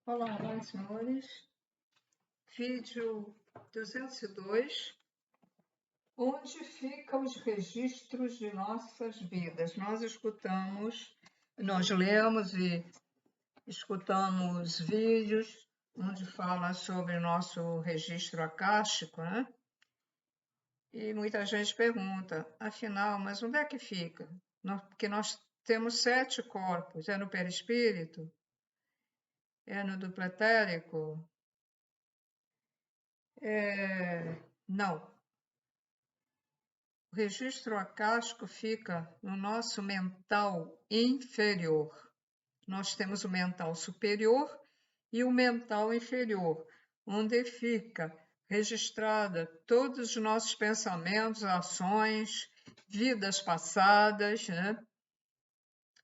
Olá, senhores. Vídeo 202. Onde ficam os registros de nossas vidas? Nós lemos e escutamos vídeos onde fala sobre o nosso registro acástico, né? E muita gente pergunta, afinal, mas onde é que fica? Porque nós temos 7 corpos. É no perispírito? É no duplo etérico? Não. O registro acástico fica no nosso mental inferior. Nós temos o mental superior e o mental inferior, onde fica registrada todos os nossos pensamentos, ações, vidas passadas, né?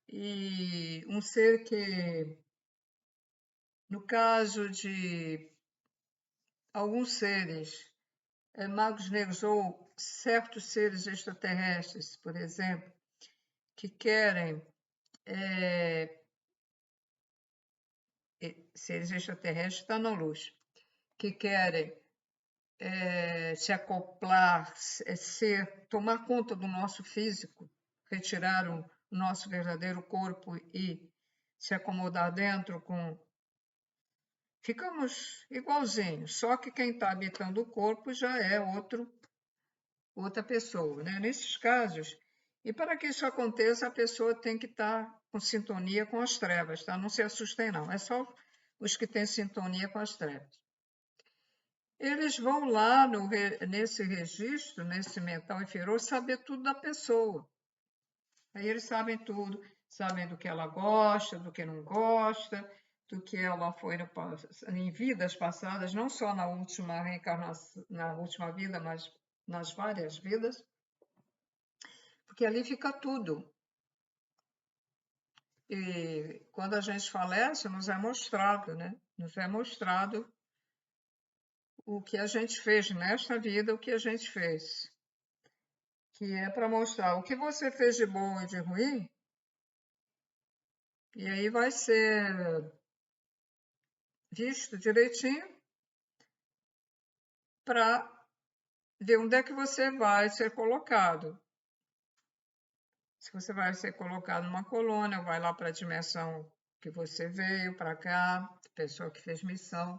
E um ser que, no caso de alguns seres, magos negros ou certos seres extraterrestres, por exemplo, que querem, seres extraterrestres estão na luz, que querem se acoplar, tomar conta do nosso físico, retirar o nosso verdadeiro corpo e se acomodar dentro Ficamos igualzinhos, só que quem está habitando o corpo já é outra pessoa, né? Nesses casos, e para que isso aconteça, a pessoa tem que estar com sintonia com as trevas, tá? Não se assustem, não. É só os que têm sintonia com as trevas. Eles vão lá nesse registro, nesse mental inferior, saber tudo da pessoa. Aí eles sabem tudo, sabem do que ela gosta, do que não gosta, do que ela foi em vidas passadas, não só na última reencarnação, na última vida, mas nas várias vidas, porque ali fica tudo. E quando a gente falece, nos é mostrado, né? Nos é mostrado o que a gente fez nesta vida, o que a gente fez. Que é para mostrar o que você fez de bom e de ruim, e aí vai ser visto direitinho para ver onde é que você vai ser colocado. Se você vai ser colocado numa colônia, vai lá para a dimensão que você veio, para cá, pessoa que fez missão.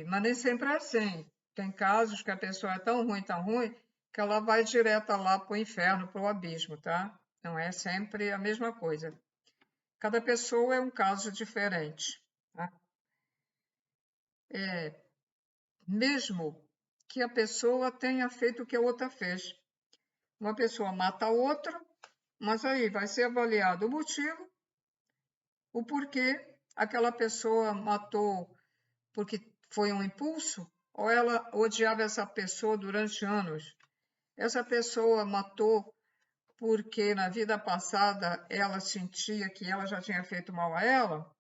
Mas nem sempre é assim. Tem casos que a pessoa é tão ruim, que ela vai direto lá para o inferno, para o abismo, tá? Não é sempre a mesma coisa. Cada pessoa é um caso diferente, tá? Mesmo que a pessoa tenha feito o que a outra fez. Uma pessoa mata a outra, mas aí vai ser avaliado o motivo, o porquê aquela pessoa matou porque foi um impulso, ou ela odiava essa pessoa durante anos. Essa pessoa matou porque na vida passada ela sentia que ela já tinha feito mal a ela.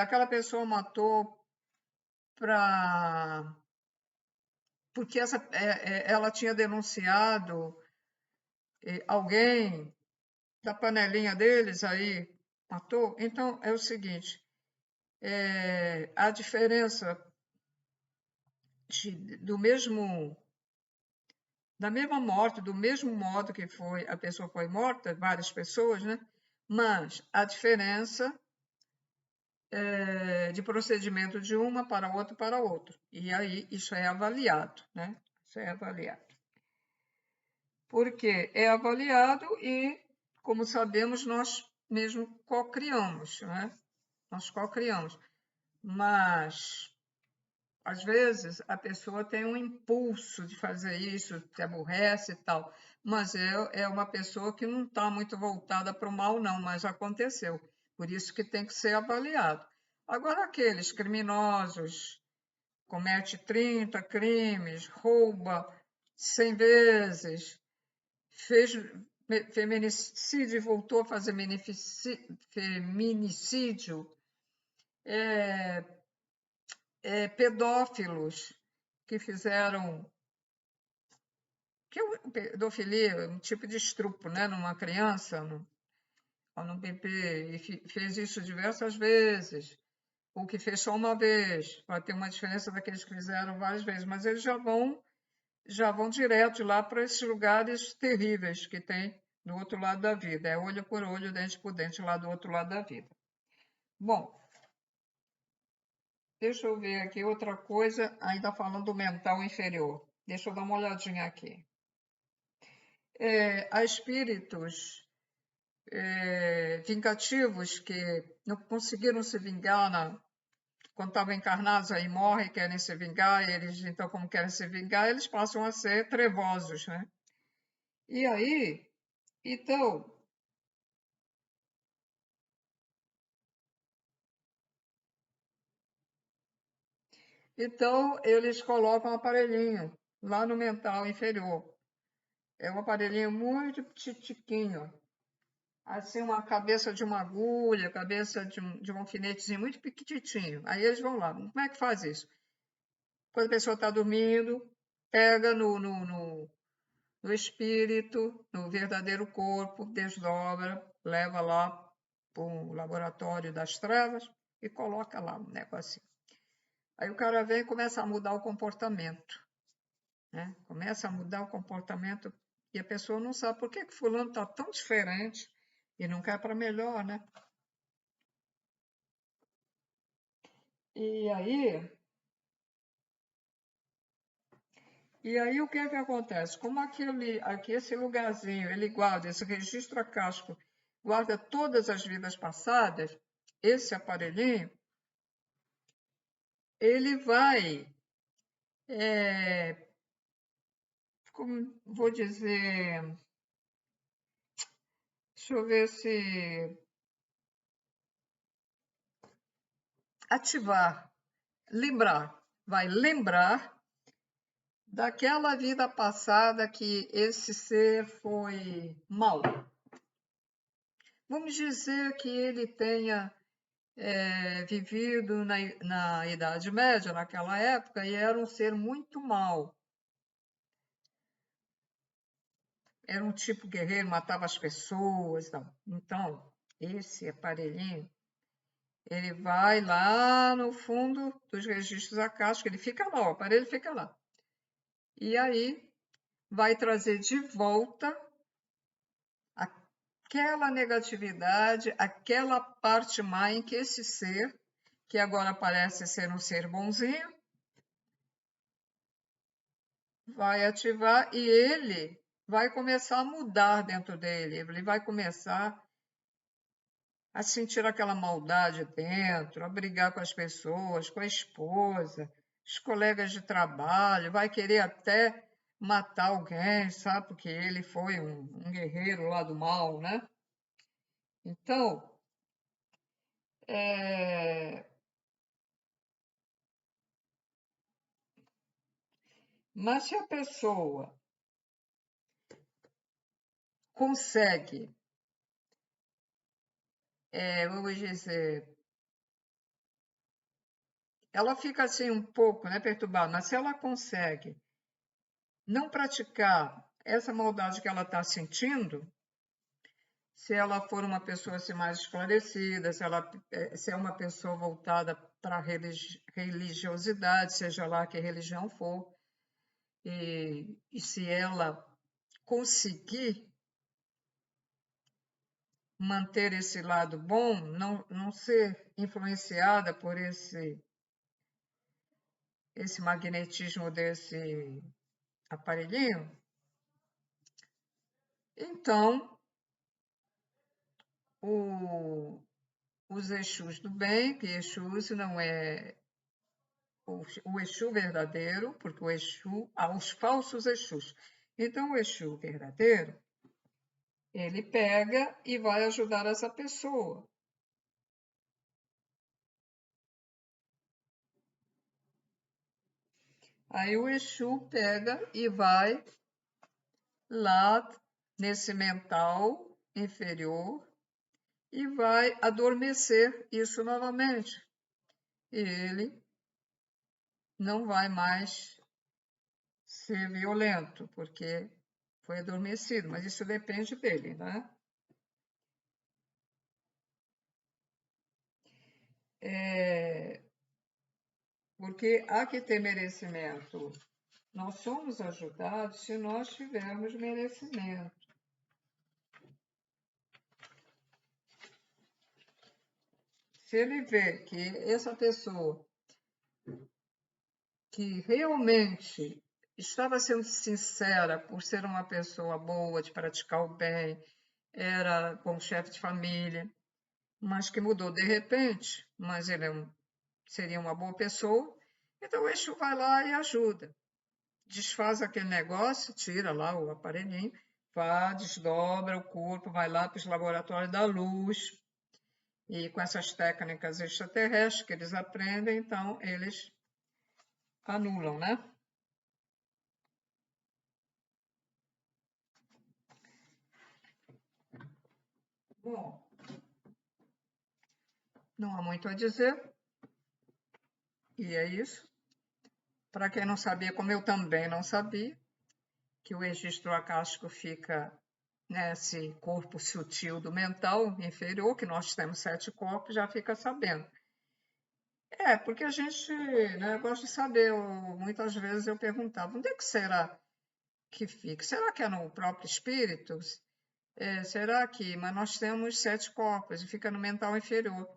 Aquela pessoa matou porque ela tinha denunciado alguém da panelinha deles, aí matou. Então, é o seguinte, a diferença da mesma morte, do mesmo modo que a pessoa foi morta, várias pessoas, né? Mas a diferença de procedimento de uma para outra para outra. E aí isso é avaliado, né? Isso é avaliado. Porque é avaliado e, como sabemos, nós mesmo co-criamos, né? Nós co-criamos. Mas, às vezes, a pessoa tem um impulso de fazer isso, se aborrece e tal, mas é uma pessoa que não está muito voltada para o mal, não, mas aconteceu. Por isso que tem que ser avaliado. Agora, aqueles criminosos, comete 30 crimes, rouba 100 vezes, fez feminicídio e voltou a fazer feminicídio, pedófilos que fizeram. Que pedofilia, um tipo de estupro, né? Numa criança, para não beber, e fez isso diversas vezes, ou que fez só uma vez, para ter uma diferença daqueles que fizeram várias vezes, mas eles já vão direto lá para esses lugares terríveis que tem do outro lado da vida. É olho por olho, dente por dente, lá do outro lado da vida. Bom, deixa eu ver aqui outra coisa, ainda falando do mental inferior. Deixa eu dar uma olhadinha aqui. Há espíritos vingativos que não conseguiram se vingar quando estavam encarnados, aí morrem, querem se vingar, e eles, então, como querem se vingar, eles passam a ser trevosos, né? E aí, então, eles colocam um aparelhinho lá no mental inferior. É um aparelhinho muito titiquinho, assim, uma cabeça de uma agulha, cabeça de um alfinetezinho muito pequitinho. Aí eles vão lá. Como é que faz isso? Quando a pessoa está dormindo, pega no espírito, no verdadeiro corpo, desdobra, leva lá para o laboratório das trevas e coloca lá um negocinho. Aí o cara vem e começa a mudar o comportamento, né? Começa a mudar o comportamento e a pessoa não sabe por que fulano está tão diferente e não quer para melhor, né? E aí, o que é que acontece? Como aqui esse lugarzinho, ele guarda, esse registro acástico, guarda todas as vidas passadas, esse aparelhinho, ele vai, como vou dizer, deixa eu ver se ativar, vai lembrar daquela vida passada que esse ser foi mau. Vamos dizer que ele tenha vivido na Idade Média, naquela época, e era um ser muito mau. Era um tipo guerreiro, matava as pessoas. Não. Então, esse aparelhinho, ele vai lá no fundo dos registros acásticos, ele fica lá, o aparelho fica lá. E aí vai trazer de volta aquela negatividade, aquela parte má em que esse ser, que agora parece ser um ser bonzinho, vai ativar e ele vai começar a mudar dentro dele, ele vai começar a sentir aquela maldade dentro, a brigar com as pessoas, com a esposa, os colegas de trabalho, vai querer até matar alguém, sabe? Porque ele foi um guerreiro lá do mal, né? Então, é... mas se a pessoa consegue, vamos dizer, ela fica assim um pouco, né, perturbada, mas se ela consegue não praticar essa maldade que ela está sentindo, se ela for uma pessoa assim, mais esclarecida, se é uma pessoa voltada para a religiosidade, seja lá que religião for, e se ela conseguir manter esse lado bom, não ser influenciada por esse magnetismo desse aparelhinho, então os Exus do bem, que Exus não é o Exu verdadeiro, porque o Exu, há os falsos Exus. Então, o Exu verdadeiro, ele pega e vai ajudar essa pessoa. Aí o Exu pega e vai lá nesse mental inferior e vai adormecer isso novamente. E ele não vai mais ser violento, porque foi adormecido, mas isso depende dele, né? Porque há que ter merecimento. Nós somos ajudados se nós tivermos merecimento. Se ele vê que essa pessoa que realmente estava sendo sincera por ser uma pessoa boa, de praticar o bem, era bom chefe de família, mas que mudou de repente, mas ele seria uma boa pessoa, então o Exu vai lá e ajuda. Desfaz aquele negócio, tira lá o aparelhinho, desdobra o corpo, vai lá para os laboratórios da luz, e com essas técnicas extraterrestres que eles aprendem, então eles anulam, né? Bom, não há muito a dizer, e é isso. Para quem não sabia, como eu também não sabia, que o registro acástico fica nesse corpo sutil do mental inferior, que nós temos 7 corpos, já fica sabendo. Porque a gente, né, gosta de saber. Muitas vezes eu perguntava, onde é que será que fica? Será que é no próprio espírito? Será que? Mas nós temos 7 corpos e fica no mental inferior.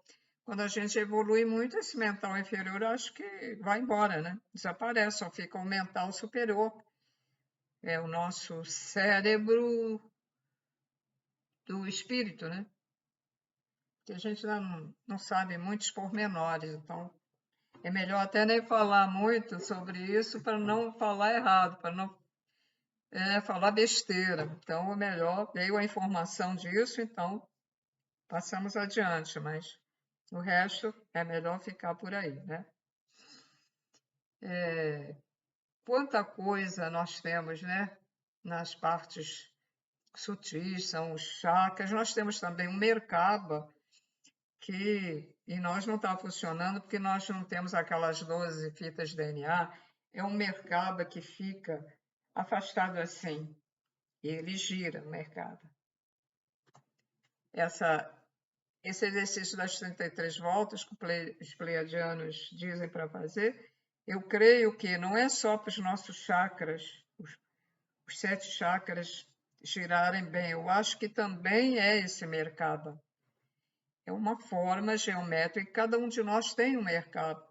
Quando a gente evolui muito, esse mental inferior acho que vai embora, né? Desaparece, só fica o mental superior. É o nosso cérebro do espírito, né? Que a gente não sabe muitos pormenores, então é melhor até nem falar muito sobre isso para não falar errado, para não falar besteira. Então, é melhor, veio a informação disso, então passamos adiante, mas o resto é melhor ficar por aí, né? Quanta coisa nós temos, né? Nas partes sutis, são os chakras. Nós temos também um Merkaba, e nós não está funcionando porque nós não temos aquelas 12 fitas de DNA. É um Merkaba que fica afastado assim, e ele gira o Merkaba. Esse exercício das 33 voltas que os pleiadianos dizem para fazer, eu creio que não é só para os nossos chakras, os 7 chakras girarem bem, eu acho que também é esse Merkaba. É uma forma geométrica, cada um de nós tem um Merkaba.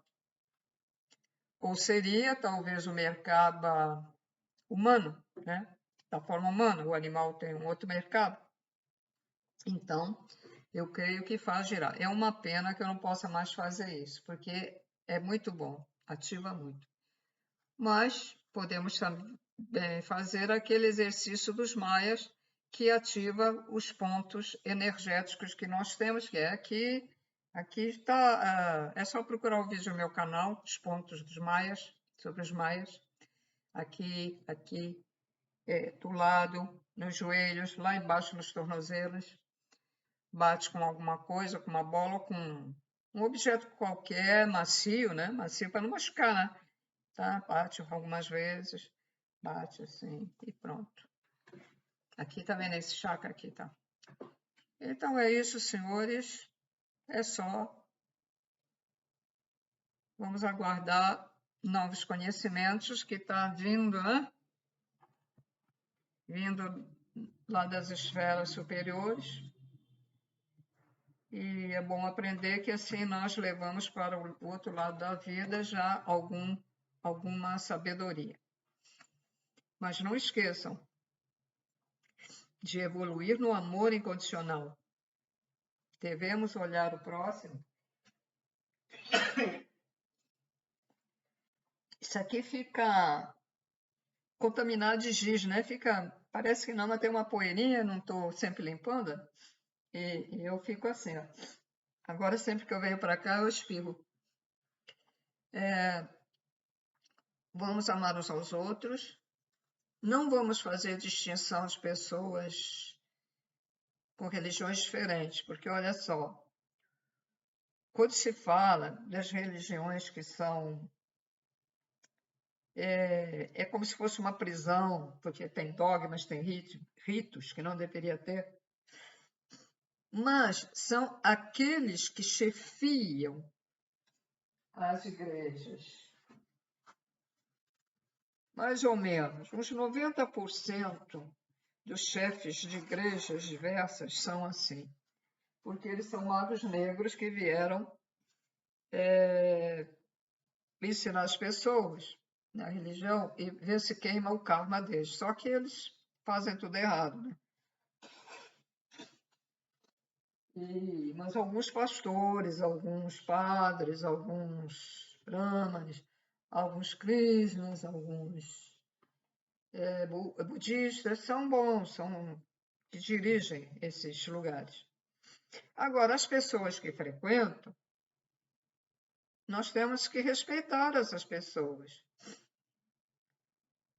Ou seria talvez o Merkaba humano, né? Da forma humana, o animal tem um outro Merkaba. Então, eu creio que faz girar. É uma pena que eu não possa mais fazer isso, porque é muito bom, ativa muito. Mas podemos também fazer aquele exercício dos maias que ativa os pontos energéticos que nós temos, que é aqui. Aqui está, é só procurar o vídeo no meu canal, os pontos dos maias, sobre os maias. Aqui, do lado, nos joelhos, lá embaixo nos tornozelos. Bate com alguma coisa, com uma bola, com um objeto qualquer, macio, né? Macio para não machucar, né? Tá? Bate algumas vezes, bate assim e pronto. Aqui também nesse chakra aqui, tá? Então é isso, senhores. É só. Vamos aguardar novos conhecimentos que tá vindo, né? Vindo lá das esferas superiores. E é bom aprender que assim nós levamos para o outro lado da vida já alguma sabedoria. Mas não esqueçam de evoluir no amor incondicional. Devemos olhar o próximo. Isso aqui fica contaminado de giz, né? Parece que não, mas tem uma poeirinha, não estou sempre limpando. E eu fico assim, ó. Agora, sempre que eu venho para cá, eu espirro. Vamos amar uns aos outros. Não vamos fazer distinção de pessoas com religiões diferentes, porque olha só, quando se fala das religiões que são é como se fosse uma prisão, porque tem dogmas, tem ritos que não deveria ter, mas são aqueles que chefiam as igrejas. Mais ou menos, uns 90% dos chefes de igrejas diversas são assim, porque eles são magos negros que vieram ensinar as pessoas na religião e ver se queima o karma deles. Só que eles fazem tudo errado, né? Mas alguns pastores, alguns padres, alguns brahmanes, alguns krishnas, alguns budistas são bons, são que dirigem esses lugares. Agora, as pessoas que frequentam, nós temos que respeitar essas pessoas.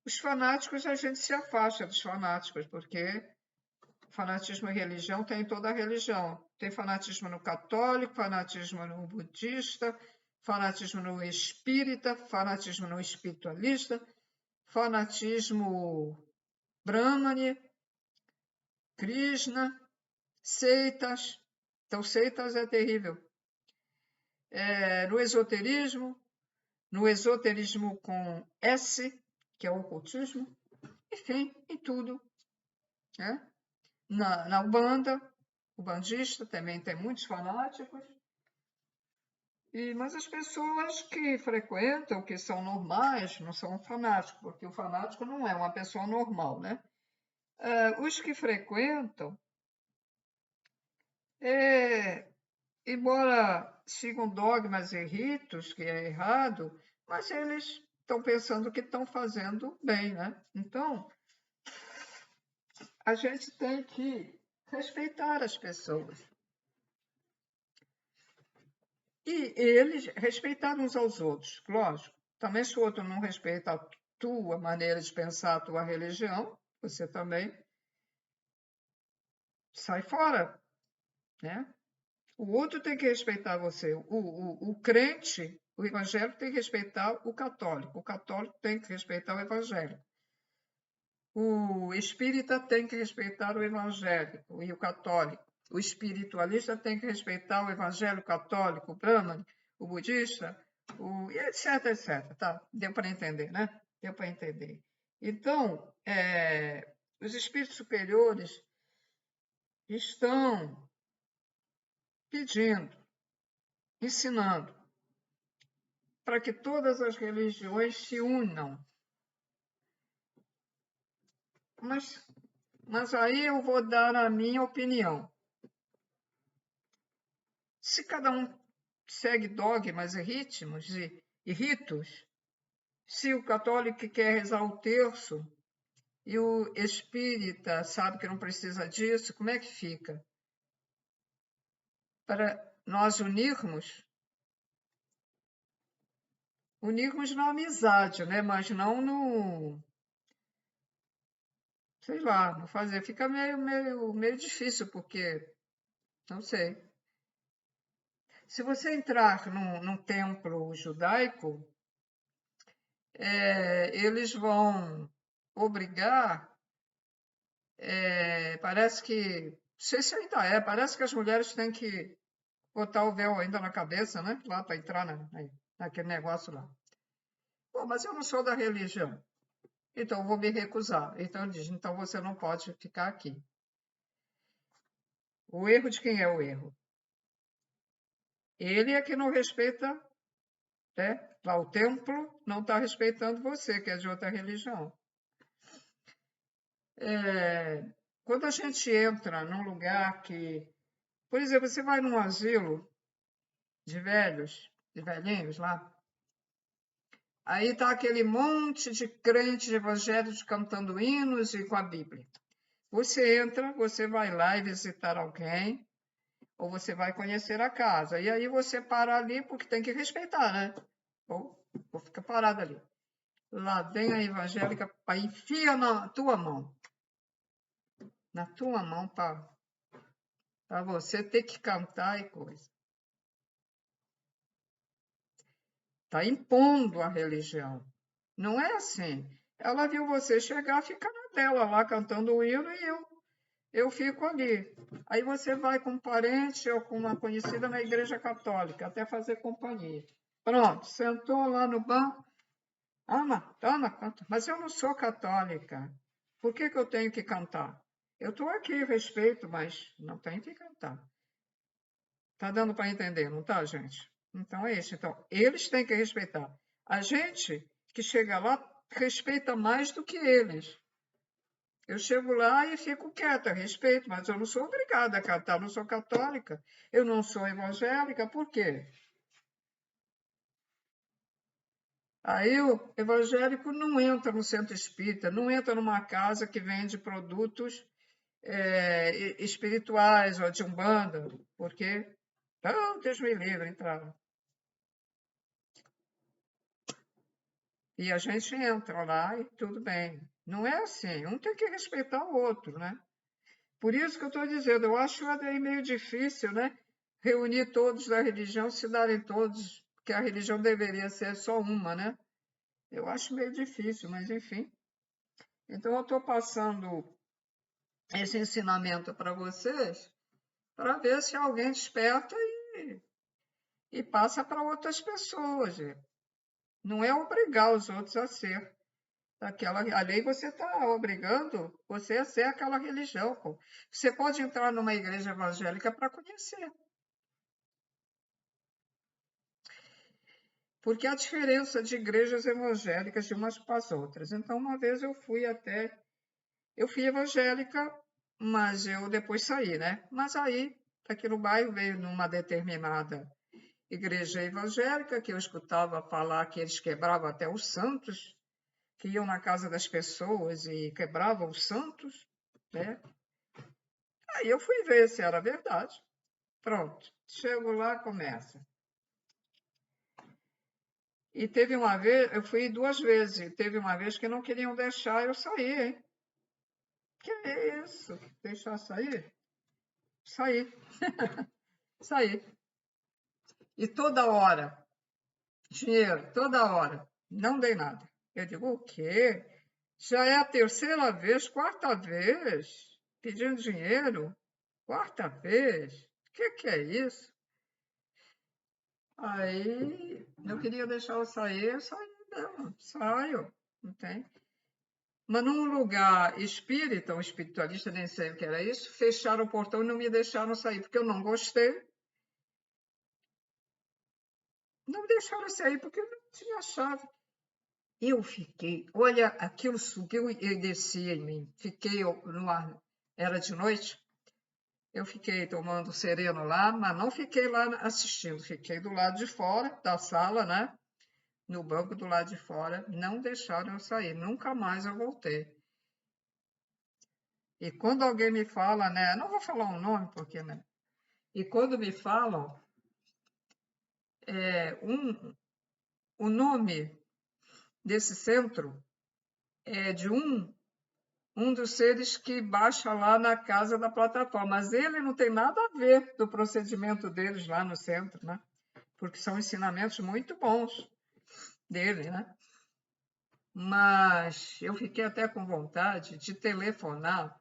Os fanáticos, a gente se afasta dos fanáticos, porque fanatismo e religião tem em toda a religião. Tem fanatismo no católico, fanatismo no budista, fanatismo no espírita, fanatismo no espiritualista, fanatismo brahmane, Krishna, seitas. Então, seitas é terrível. No esoterismo com S, que é o ocultismo, enfim, em tudo. Né? Na Umbanda, o bandista também tem muitos fanáticos. Mas as pessoas que frequentam, que são normais, não são fanáticos, porque o fanático não é uma pessoa normal, né? Os que frequentam, embora sigam dogmas e ritos, que é errado, mas eles estão pensando que estão fazendo bem, né? Então, a gente tem que respeitar as pessoas. E eles respeitar uns aos outros, lógico. Também se o outro não respeita a tua maneira de pensar, a tua religião, você também sai fora, né? O outro tem que respeitar você. O crente, o evangélico tem que respeitar o católico tem que respeitar o evangélico. O espírita tem que respeitar o evangélico e o católico. O espiritualista tem que respeitar o evangelho católico, o brahmane, o budista, etc, etc. Tá? Deu para entender, né? Deu para entender. Então, os espíritos superiores estão pedindo, ensinando, para que todas as religiões se unam. Mas aí eu vou dar a minha opinião. Se cada um segue dogmas e ritmos e ritos, se o católico quer rezar o terço e o espírita sabe que não precisa disso, como é que fica? Para nós unirmos na amizade, né? Mas não no, sei lá, não fazer. Fica meio difícil, porque, não sei. Se você entrar num templo judaico, eles vão obrigar, parece que, não sei se ainda parece que as mulheres têm que botar o véu ainda na cabeça, né? Lá para entrar naquele negócio lá. Bom, mas eu não sou da religião, então eu vou me recusar. Então ele diz, então você não pode ficar aqui. O erro de quem é o erro? Ele é que não respeita, né? Lá o templo não está respeitando você, que é de outra religião. Quando a gente entra num lugar que, por exemplo, você vai num asilo de velhos, de velhinhos lá, aí está aquele monte de crentes evangélicos cantando hinos e com a Bíblia. Você entra, você vai lá e visitar alguém, ou você vai conhecer a casa. E aí você para ali, porque tem que respeitar, né? Ou fica parado ali. Lá vem a evangélica, enfia na tua mão. Na tua mão, para você ter que cantar e coisa. Está impondo a religião. Não é assim. Ela viu você chegar, fica na dela lá cantando o hino e eu fico ali. Aí você vai com um parente ou com uma conhecida na igreja católica, até fazer companhia. Pronto, sentou lá no banco. Ana, canta. Mas eu não sou católica. Por que eu tenho que cantar? Eu estou aqui, respeito, mas não tenho que cantar. Tá dando para entender, não tá, gente? Então é isso. Então, eles têm que respeitar. A gente que chega lá respeita mais do que eles. Eu chego lá e fico quieta, respeito, mas eu não sou obrigada a cantar, não sou católica, eu não sou evangélica, por quê? Aí o evangélico não entra no centro espírita, não entra numa casa que vende produtos espirituais ou de umbanda, porque, Deus me livre, entrar. E a gente entra lá e tudo bem. Não é assim, um tem que respeitar o outro, né? Por isso que eu estou dizendo, eu acho aí meio difícil, né? Reunir todos da religião, se darem todos, porque a religião deveria ser só uma, né? Eu acho meio difícil, mas enfim. Então eu estou passando esse ensinamento para vocês, para ver se alguém desperta e passa para outras pessoas. Não é obrigar os outros a ser daquela. Ali você está obrigando você a ser aquela religião. Pô. Você pode entrar numa igreja evangélica para conhecer. Porque há diferença de igrejas evangélicas de umas para as outras. Então, uma vez eu fui evangélica, mas eu depois saí, né? Mas aí, aqui no bairro, veio numa determinada igreja evangélica, que eu escutava falar que eles quebravam até os santos, que iam na casa das pessoas e quebravam os santos, né? Aí eu fui ver se era verdade. Pronto, chego lá, começa. E teve uma vez, eu fui 2 vezes, e teve uma vez que não queriam deixar eu sair, hein? Que é isso? Deixar sair? Sair. Sair. E toda hora, dinheiro, toda hora. Não dei nada. Eu digo, o quê? Já é a terceira vez, quarta vez, pedindo dinheiro? Quarta vez? O que é isso? Aí eu queria deixar eu sair, eu saí mesmo, saio, não tem. Mas num lugar espírita, um espiritualista, nem sei o que era isso, fecharam o portão e não me deixaram sair, porque eu não gostei. Não me deixaram sair, porque eu não tinha chave. Eu fiquei, olha, aquilo subiu e descia em mim. Fiquei no ar, era de noite, eu fiquei tomando sereno lá, mas não fiquei lá assistindo, fiquei do lado de fora da sala, né? No banco do lado de fora, não deixaram eu sair, nunca mais eu voltei. E quando alguém me fala, né? Não vou falar o nome, porque, né? E quando me falam o nome desse centro é de um dos seres que baixa lá na casa da plataforma, mas ele não tem nada a ver do procedimento deles lá no centro, né? Porque são ensinamentos muito bons dele, né? Mas eu fiquei até com vontade de telefonar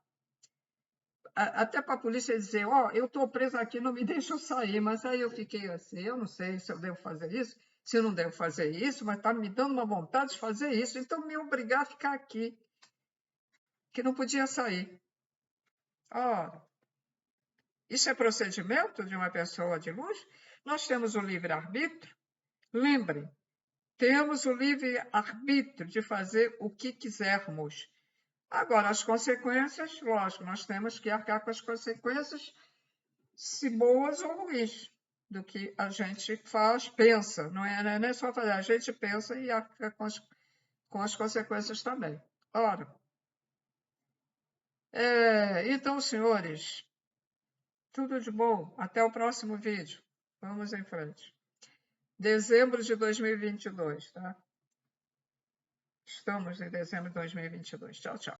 até para a polícia dizer, eu estou presa aqui, não me deixa eu sair. Mas aí eu fiquei assim, eu não sei se eu devo fazer isso, se eu não devo fazer isso, mas está me dando uma vontade de fazer isso, então me obrigar a ficar aqui, que não podia sair. Isso é procedimento de uma pessoa de luz? Nós temos o livre-arbítrio. Lembrem, temos o livre-arbítrio de fazer o que quisermos. Agora, as consequências, lógico, nós temos que arcar com as consequências, se boas ou ruins, do que a gente faz, pensa. Não é só fazer, a gente pensa e arca com as consequências também. Ora, então, senhores, tudo de bom. Até o próximo vídeo. Vamos em frente. Dezembro de 2022, tá? Estamos em dezembro de 2022. Tchau, tchau.